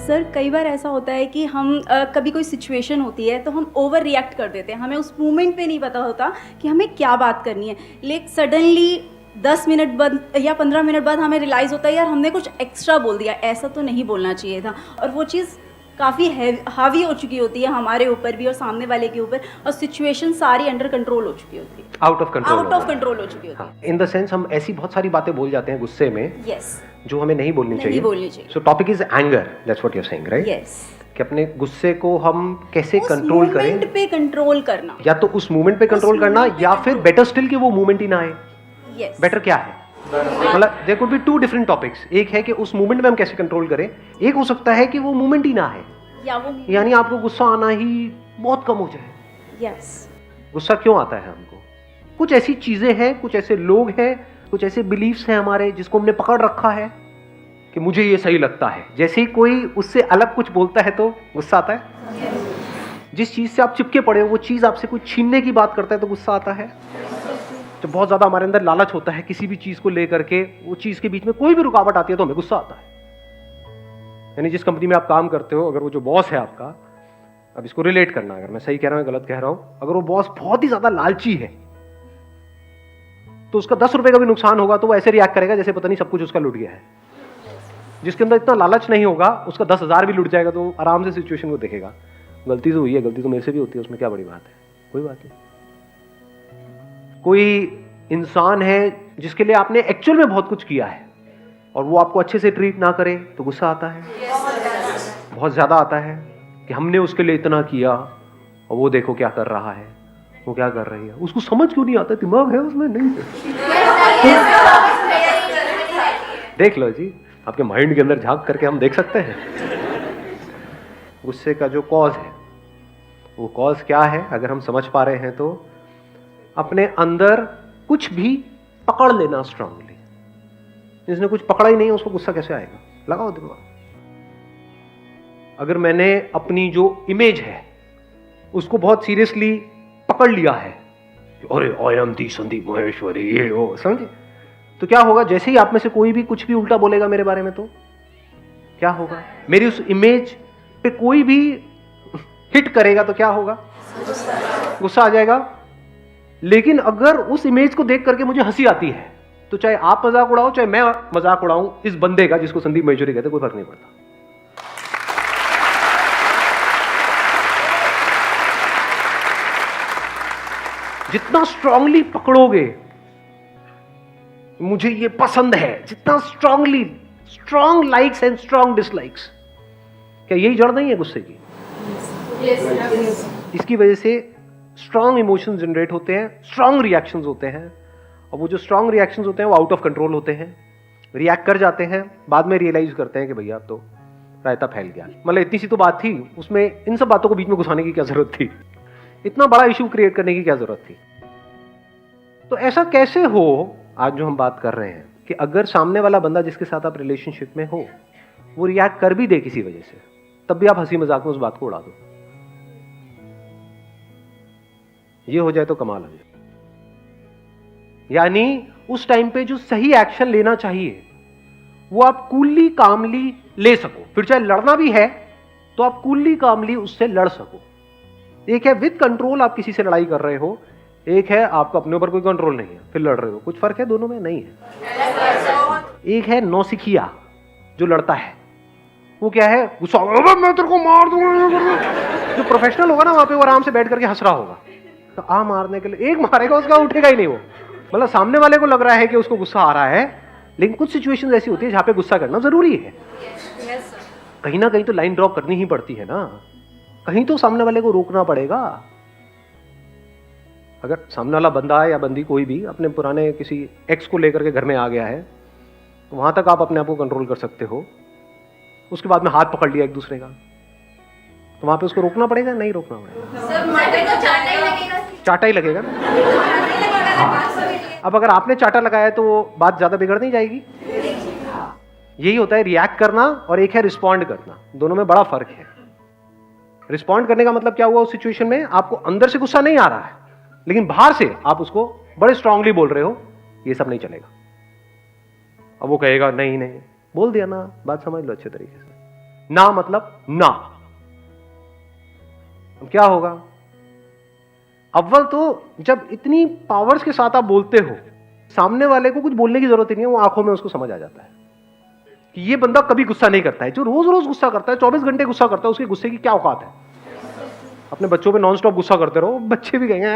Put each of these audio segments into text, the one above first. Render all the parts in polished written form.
Sir कई बार ऐसा होता है कि हम कभी कोई सिचुएशन होती है तो हम ओवर रिएक्ट कर देते हैं, हमें उस मोमेंट पे नहीं पता होता कि हमें क्या बात करनी है, लेकिन सडनली 10 मिनट बाद या 15 मिनट बाद हमें रियलाइज़ होता है यार हमने कुछ एक्स्ट्रा बोल दिया, ऐसा तो नहीं बोलना चाहिए था। और वो चीज़ काफ़ी हावी हो चुकी होती है हमारे ऊपर भी और सामने वाले के ऊपर, और सिचुएशन सारी अंडर कंट्रोल हो चुकी होती है, आउट ऑफ कंट्रोल हो चुकी होती है। इन द सेंस हम ऐसी बहुत सारी बातें बोल जाते हैं गुस्से में यस, जो हमें नहीं बोलनी चाहिए। So topic is anger, that's what you are saying, right? Yes, कि अपने गुस्से को हम कैसे कंट्रोल करें, मोमेंट पे कंट्रोल करना, या तो उस मूवमेंट पे कंट्रोल करना, या फिर बेटर स्टिल कि वो मूवमेंट ही ना आए। यस, बेटर क्या है, मतलब there could be two different topics. एक है कि उस मूवमेंट में हम कैसे कंट्रोल करें, एक हो सकता है कि वो मूवमेंट ही ना है, यानी आपको गुस्सा आना ही बहुत कम हो जाए। यस, गुस्सा क्यों आता है हमको? कुछ ऐसी चीजें हैं, कुछ ऐसे लोग हैं, कुछ ऐसे बिलीफ्स हैं हमारे जिसको हमने पकड़ रखा है कि मुझे ये सही लगता है। जैसे ही कोई उससे अलग कुछ बोलता है तो गुस्सा आता है। जिस चीज से आप चिपके पड़े हो वो चीज आपसे कुछ छीनने की बात करता है तो गुस्सा आता है। जब बहुत ज्यादा हमारे अंदर लालच होता है किसी भी चीज को लेकर के, वो चीज के बीच में कोई भी रुकावट आती है तो हमें गुस्सा आता है। यानी जिस कंपनी में आप काम करते हो, अगर वो जो बॉस है आपका, अब इसको रिलेट करना, अगर मैं सही कह रहा हूं गलत कह रहा हूं, अगर वो बॉस बहुत ही ज्यादा लालची है तो उसका 10 रुपए का भी नुकसान होगा तो वो ऐसे रिएक्ट करेगा जैसे पता नहीं सब कुछ उसका लुट गया है। जिसके अंदर इतना लालच नहीं होगा, उसका 10,000 भी लुट जाएगा तो आराम से सिचुएशन को देखेगा, गलती तो हुई है, गलती तो मेरे से भी होती है, उसमें क्या बड़ी बात है, कोई बात नहीं। कोई इंसान है जिसके लिए आपने एक्चुअल में बहुत कुछ किया है और वो आपको अच्छे से ट्रीट ना करे तो गुस्सा आता है, बहुत ज्यादा आता है कि हमने उसके लिए इतना किया और वो देखो क्या कर रहा है, वो क्या कर रही है, उसको समझ क्यों नहीं आता, दिमाग है उसमें नहीं है। देख लो जी, आपके माइंड के अंदर झांक करके हम देख सकते हैं गुस्से का जो कॉज है। वो कॉज क्या है अगर हम समझ पा रहे हैं तो अपने अंदर कुछ भी पकड़ लेना स्ट्रांगली। जिसने कुछ पकड़ा ही नहीं उसको गुस्सा कैसे आएगा, लगाओ दिमाग। अगर मैंने अपनी जो इमेज है उसको बहुत सीरियसली पकड़ लिया है, अरे I am the Sandeep Maheshwari, ये वो, समझे, तो क्या होगा, जैसे ही आप में से कोई भी कुछ भी उल्टा बोलेगा मेरे बारे में तो क्या होगा, मेरी उस इमेज पे कोई भी हिट करेगा तो क्या होगा, गुस्सा आ जाएगा। लेकिन अगर उस इमेज को देख करके मुझे हंसी आती है तो चाहे आप मजाक उड़ाओ चाहे मैं मजाक उड़ाऊं इस बंदे का जिसको संदीप महेश्वरी कहते, कोई फर्क नहीं पड़ता। जितना स्ट्रांगली पकड़ोगे मुझे ये पसंद है, जितना strongly, strong likes and strong dislikes, क्या यही जड़ नहीं है गुस्से की? इसकी वजह से स्ट्रांग इमोशंस जनरेट होते हैं, स्ट्रांग रिएक्शंस होते हैं, और वो जो स्ट्रांग रिएक्शंस होते हैं वो आउट ऑफ कंट्रोल होते हैं, रिएक्ट कर जाते हैं, बाद में रियलाइज करते हैं कि भैया अब तो रायता फैल गया। मतलब इतनी सी तो बात थी, उसमें इन सब बातों को बीच में घुसाने की क्या जरूरत थी, इतना बड़ा इशू क्रिएट करने की क्या जरूरत थी। तो ऐसा कैसे हो, आज जो हम बात कर रहे हैं कि अगर सामने वाला बंदा जिसके साथ आप रिलेशनशिप में हो वो रिएक्ट कर भी दे किसी वजह से, तब भी आप हंसी मजाक में उस बात को उड़ा दो, ये हो जाए तो कमाल हो जाए। यानी उस टाइम पे जो सही एक्शन लेना चाहिए वो आप कूलली कामली ले सको, फिर चाहे लड़ना भी है तो आप कूलली कामली उससे लड़ सको। एक है विद कंट्रोल आप किसी से लड़ाई कर रहे हो, एक है आपको अपने ऊपर कोई कंट्रोल नहीं है फिर लड़ रहे हो, कुछ फर्क है दोनों में? नहीं है। एक है नौसिखिया जो लड़ता है, वो क्या है, गुस्सा, मैं तेरे को मार दूंगा। जो प्रोफेशनल होगा ना वहां पे वो आराम से बैठ करके हंस रहा होगा, तो आ मारने के लिए एक मारेगा उसका उठेगा ही नहीं वो, मतलब सामने वाले को लग रहा है कि उसको गुस्सा आ रहा है, लेकिन कुछ सिचुएशंस ऐसी होती है जहां पे गुस्सा करना जरूरी है। कहीं ना कहीं तो लाइन ड्रॉ करनी ही पड़ती है ना, कहीं तो सामने वाले को रोकना पड़ेगा। अगर सामने वाला बंदा है या बंदी कोई भी अपने पुराने किसी एक्स को लेकर के घर में आ गया है तो वहां तक आप अपने आप को कंट्रोल कर सकते हो, उसके बाद में हाथ पकड़ लिया एक दूसरे का तो वहां पे उसको रोकना पड़ेगा, नहीं रोकना पड़ेगा, चाटा ही लगेगा ना। अब अगर आपने चाटा लगाया तो वो बात ज्यादा बिगड़ नहीं जाएगी। यही होता है रिएक्ट करना और एक है रिस्पॉन्ड करना, दोनों में बड़ा फर्क है। रिस्पॉन्ड करने का मतलब क्या हुआ, उस सिचुएशन में आपको अंदर से गुस्सा नहीं आ रहा है लेकिन बाहर से आप उसको बड़े स्ट्रांगली बोल रहे हो, ये सब नहीं चलेगा। अब वो कहेगा नहीं नहीं, बोल दिया ना, बात समझ लो अच्छे तरीके से, ना मतलब ना। अब क्या होगा? अव्वल तो जब इतनी पावर्स के साथ आप बोलते हो, सामने वाले को कुछ बोलने की जरूरत ही नहीं है, वो आंखों में उसको समझ आ जाता है कि ये बंदा कभी गुस्सा नहीं करता है। जो रोज रोज गुस्सा करता है, 24 घंटे गुस्सा करता है, उसके गुस्से की क्या औकात है? अपने बच्चों पे नॉन स्टॉप गुस्सा करते रहो, बच्चे भी कहेंगे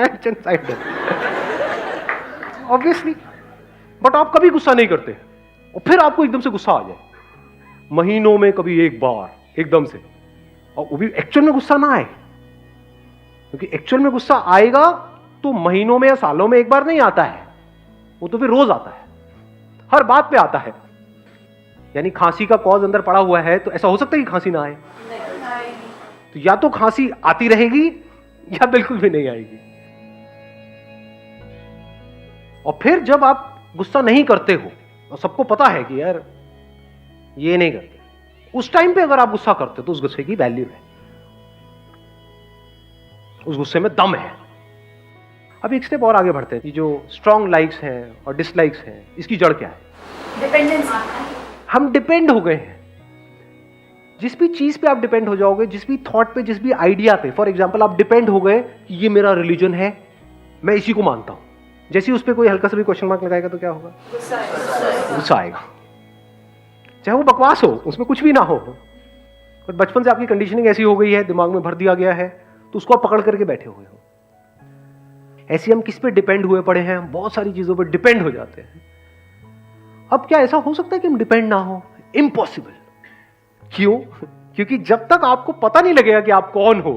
ऑब्वियसली। बट आप कभी गुस्सा नहीं करते, और फिर आपको एकदम से गुस्सा आ जाए, महीनों में कभी एक बार एकदम से, और वो भी एक्चुअल में गुस्सा ना आए, क्योंकि एक्चुअल में गुस्सा आएगा तो महीनों में या सालों में एक बार नहीं आता है, वो तो फिर रोज आता है, हर बात पे आता है। यानी खांसी का कॉज अंदर पड़ा हुआ है, तो ऐसा हो सकता है कि खांसी ना आए? तो या तो खांसी आती रहेगी या बिल्कुल भी नहीं आएगी। और फिर जब आप गुस्सा नहीं करते हो और सबको पता है कि यार ये नहीं करते, उस टाइम पे अगर आप गुस्सा करते हो तो उस गुस्से की वैल्यू है, उस गुस्से में दम है। अब एक स्टेप और आगे बढ़ते हैं। ये जो स्ट्रॉन्ग लाइक्स हैं और डिसलाइक्स हैं, इसकी जड़ क्या है? डिपेंडेंसी। हम डिपेंड हो गए हैं। जिस भी चीज पे आप डिपेंड हो जाओगे, जिस भी थॉट पे, जिस भी आइडिया पे, फॉर एग्जांपल आप डिपेंड हो गए कि ये मेरा रिलीजन है, मैं इसी को मानता हूं, जैसे ही उस पर कोई हल्का सा भी क्वेश्चन मार्क लगाएगा तो क्या होगा? गुस्सा आएगा। चाहे वो बकवास हो, उसमें कुछ भी ना हो, पर बचपन से आपकी कंडीशनिंग ऐसी हो गई है, दिमाग में भर दिया गया है, तो उसको आप पकड़ करके बैठे हुए हो। ऐसे हम किस पे डिपेंड हुए पड़े हैं? बहुत सारी चीजों पे डिपेंड हो जाते हैं। अब क्या ऐसा हो सकता है कि हम डिपेंड ना हो? इम्पॉसिबल। क्यों? क्योंकि जब तक आपको पता नहीं लगेगा कि आप कौन हो,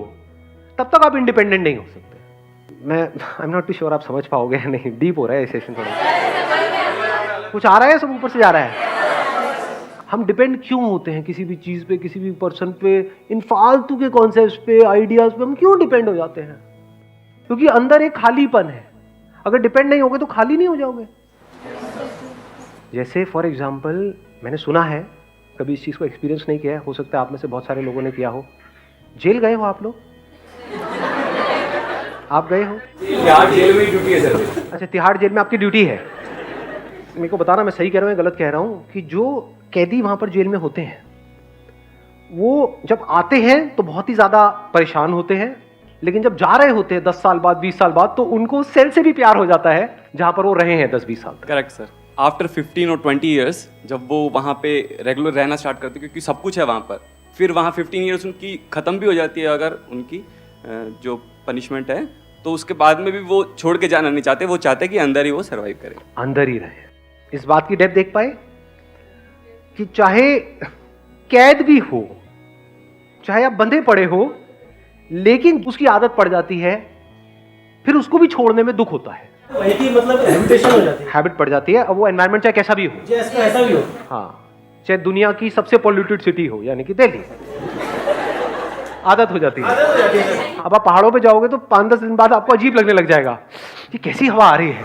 तब तक आप इंडिपेंडेंट नहीं हो सकते। मैं I am not too sure आप समझ पाओगे या नहीं, डीप हो रहा है ये सेशन थोड़ा। कुछ आ रहा है, सब ऊपर से जा रहा है। हम डिपेंड क्यों होते हैं किसी भी चीज पे, किसी भी पर्सन पे, इन फालतू के कॉन्सेप्ट्स पे, आइडियाज पे हम क्यों डिपेंड हो जाते हैं? क्योंकि अंदर एक खालीपन है। अगर डिपेंड नहीं होगे तो खाली नहीं हो जाओगे। जैसे फॉर एग्जाम्पल, मैंने सुना है, कभी इस चीज को एक्सपीरियंस नहीं किया है, हो सकता है आप में से बहुत सारे लोगों ने किया हो। जेल गए हो आप लोग? आप गए हो? तिहाड़ जेल में ड्यूटी है सर। अच्छा, तिहाड़ जेल में आपकी ड्यूटी है। मेरे को बताना मैं सही कह रहा हूँ या गलत कह रहा हूँ, कि जो कैदी वहां पर जेल में होते हैं, वो जब आते हैं तो बहुत ही ज्यादा परेशान होते हैं, लेकिन जब जा रहे होते हैं 10 साल बाद, 20 साल बाद, तो उनको सेल से भी प्यार हो जाता है जहां पर वो रहे हैं 10-20 साल तक। Correct sir. आफ्टर 15 और 20 ईयर्स जब वो वहाँ पे रेगुलर रहना स्टार्ट करते, क्योंकि सब कुछ है वहाँ पर, फिर वहाँ 15 ईयर्स उनकी ख़त्म भी हो जाती है अगर उनकी जो पनिशमेंट है, तो उसके बाद में भी वो छोड़ के जाना नहीं चाहते, वो चाहते कि अंदर ही वो सर्वाइव करें, अंदर ही रहे। इस बात की डेप्थ देख पाए कि चाहे कैद भी हो, चाहे आप बंधे पड़े हो, लेकिन उसकी आदत पड़ जाती है, फिर उसको भी छोड़ने में दुख होता है। वही की मतलब हैबिटेशन हो जाती है, हैबिट पड़ जाती है। अब वो एनवायरनमेंट चाहे कैसा भी हो, जैसे ऐसा भी हो, हाँ, चाहे दुनिया की सबसे पॉल्यूटेड सिटी हो, यानी कि दिल्ली, आदत हो जाती है। अब आप पहाड़ों पे जाओगे तो 5-10 दिन बाद आपको अजीब लगने लग जाएगा कि कैसी हवा आ रही है,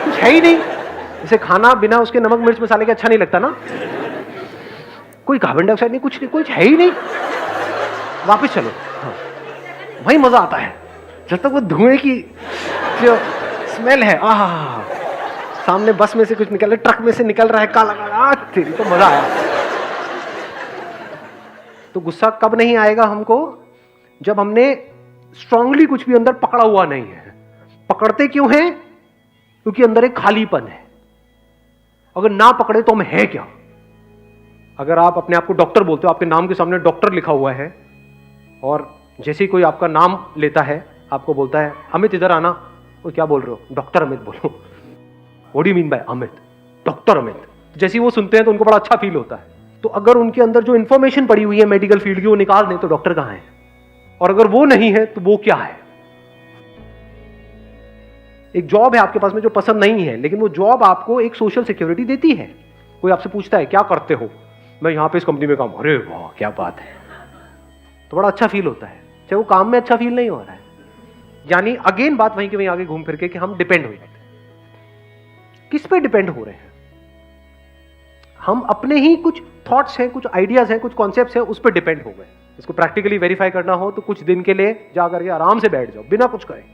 कुछ है ही नहीं। जैसे खाना बिना उसके नमक मिर्च मसाले के अच्छा नहीं लगता ना, कोई कार्बन डाइऑक्साइड नहीं, कुछ नहीं, कुछ है ही नहीं। वापस चलो, हाँ, वही मजा आता है जब तक वो धुएं की जो स्मेल है, आह, सामने बस में से कुछ निकल रहा है, ट्रक में से निकल रहा है, काला काला, तेरी तो मजा आया। तो गुस्सा कब नहीं आएगा हमको? जब हमने स्ट्रांगली कुछ भी अंदर पकड़ा हुआ नहीं है। पकड़ते क्यों हैं? क्योंकि अंदर एक खालीपन है। अगर ना पकड़े तो हम है क्या? अगर आप अपने आप को डॉक्टर बोलते हो, आपके नाम के सामने डॉक्टर लिखा हुआ है, और जैसे ही कोई आपका नाम लेता है, आपको बोलता है अमित इधर आना, वो क्या बोल रहे हो? डॉक्टर अमित बोलो। What do you mean by Amit? Doctor Amit. जैसे ही वो सुनते हैं तो उनको बड़ा अच्छा फील होता है। तो अगर उनके अंदर जो इंफॉर्मेशन पड़ी हुई है मेडिकल फील्ड की, वो निकाल दें तो डॉक्टर कहां है? और अगर वो नहीं है तो वो क्या है? एक जॉब है आपके पास में जो पसंद नहीं है, लेकिन वो जॉब आपको एक सोशल सिक्योरिटी देती है। कोई आपसे पूछता है क्या करते हो? मैं यहां पे इस कंपनी में काम। अरे वाह क्या बात है, तो बड़ा अच्छा फील होता है, चाहे वो काम में अच्छा फील नहीं हो रहा है। यानी अगेन बात वहीं के वहीं आगे घूम फिर के कि हम डिपेंड हो जाते हैं। किस पे डिपेंड हो रहे हैं? हम अपने ही कुछ थॉट्स हैं, कुछ आइडियाज हैं, कुछ कॉन्सेप्ट्स हैं, उस पर डिपेंड हो गए। इसको प्रैक्टिकली वेरीफाई करना हो तो कुछ दिन के लिए जाकर के आराम से बैठ जाओ, बिना कुछ करे।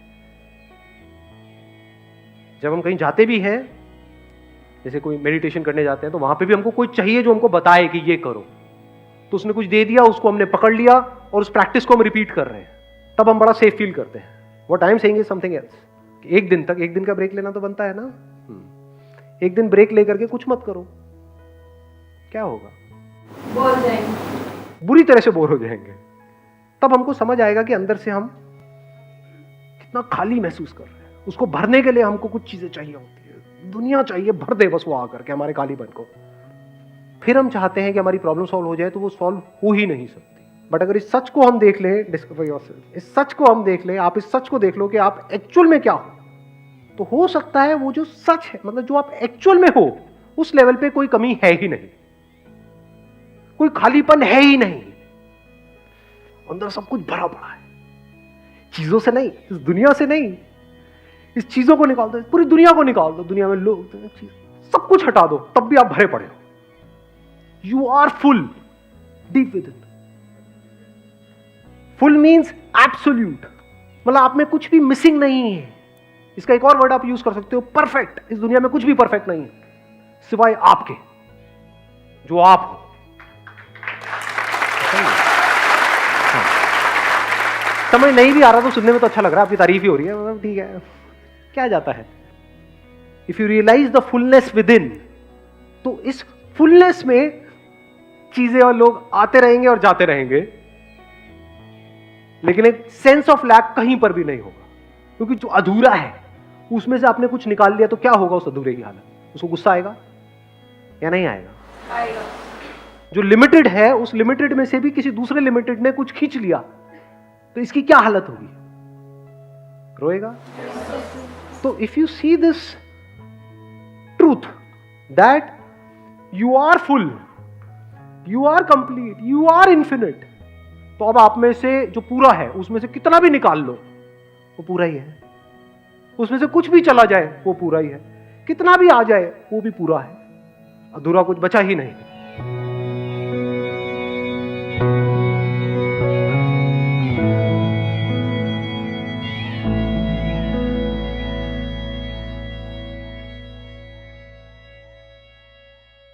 जब हम कहीं जाते भी हैं, जैसे कोई मेडिटेशन करने जाते हैं, तो वहां पे भी हमको कोई चाहिए जो हमको बताए कि ये करो। तो उसने कुछ दे दिया, उसको हमने पकड़ लिया और उस प्रैक्टिस को हम रिपीट कर रहे हैं, तब हम बड़ा सेफ फील करते हैं। What I am saying is something else. एक दिन का ब्रेक लेना तो बनता है ना। एक दिन ब्रेक लेकर के कुछ मत करो, क्या होगा? बोर हो जाएंगे, बुरी तरह से बोर हो जाएंगे। तब हमको समझ आएगा कि अंदर से हम कितना खाली महसूस कर रहे हैं। उसको भरने के लिए हमको कुछ चीजें चाहिए होती है, दुनिया चाहिए भर दे बस वो आकर के हमारे खालीपन को। फिर हम चाहते हैं कि हमारी प्रॉब्लम सॉल्व हो जाए, तो वो सॉल्व हो ही नहीं सकती। बट अगर इस सच को हम देख लें, डिस्कवर योरसेल्फ, इस सच को हम देख लें, आप इस सच को देख लो कि आप एक्चुअल में क्या हो, तो हो सकता है वो जो सच है, मतलब जो आप एक्चुअल में हो, उस लेवल पे कोई कमी है ही नहीं, कोई खालीपन है ही नहीं, अंदर सब कुछ भरा पड़ा है। चीजों से नहीं, इस दुनिया से नहीं, इस चीजों को निकाल दो, पूरी दुनिया को निकाल दो, दुनिया में लोग सब कुछ हटा दो, तब भी आप भरे पड़े हो। You are full deep within. Full means absolute, मतलब आप में कुछ भी मिसिंग नहीं है। इसका एक और वर्ड आप यूज कर सकते हो, परफेक्ट। इस दुनिया में कुछ भी परफेक्ट नहीं है सिवाय आपके, जो आप हो। समझ नहीं भी आ रहा तो सुनने में तो अच्छा लग रहा है, आपकी तारीफ ही हो रही है, मतलब ठीक है, क्या जाता है। If you realise the fullness within, तो इस फुलनेस में चीजें और लोग आते रहेंगे और जाते रहेंगे, लेकिन एक सेंस ऑफ लैक कहीं पर भी नहीं होगा, क्योंकि जो अधूरा है उसमें से आपने कुछ निकाल लिया, तो क्या होगा उस अधूरे की हालत? उसको गुस्सा आएगा या नहीं आएगा? आएगा। जो लिमिटेड है, उस लिमिटेड में से भी किसी दूसरे लिमिटेड ने कुछ खींच लिया, तो इसकी क्या हालत होगी? रोएगा। तो if you see this truth that you are full, you are complete, you are infinite, तो अब आप में से जो पूरा है उसमें से कितना भी निकाल लो वो पूरा ही है, उसमें से कुछ भी चला जाए वो पूरा ही है, कितना भी आ जाए वो भी पूरा है, अधूरा कुछ बचा ही नहीं।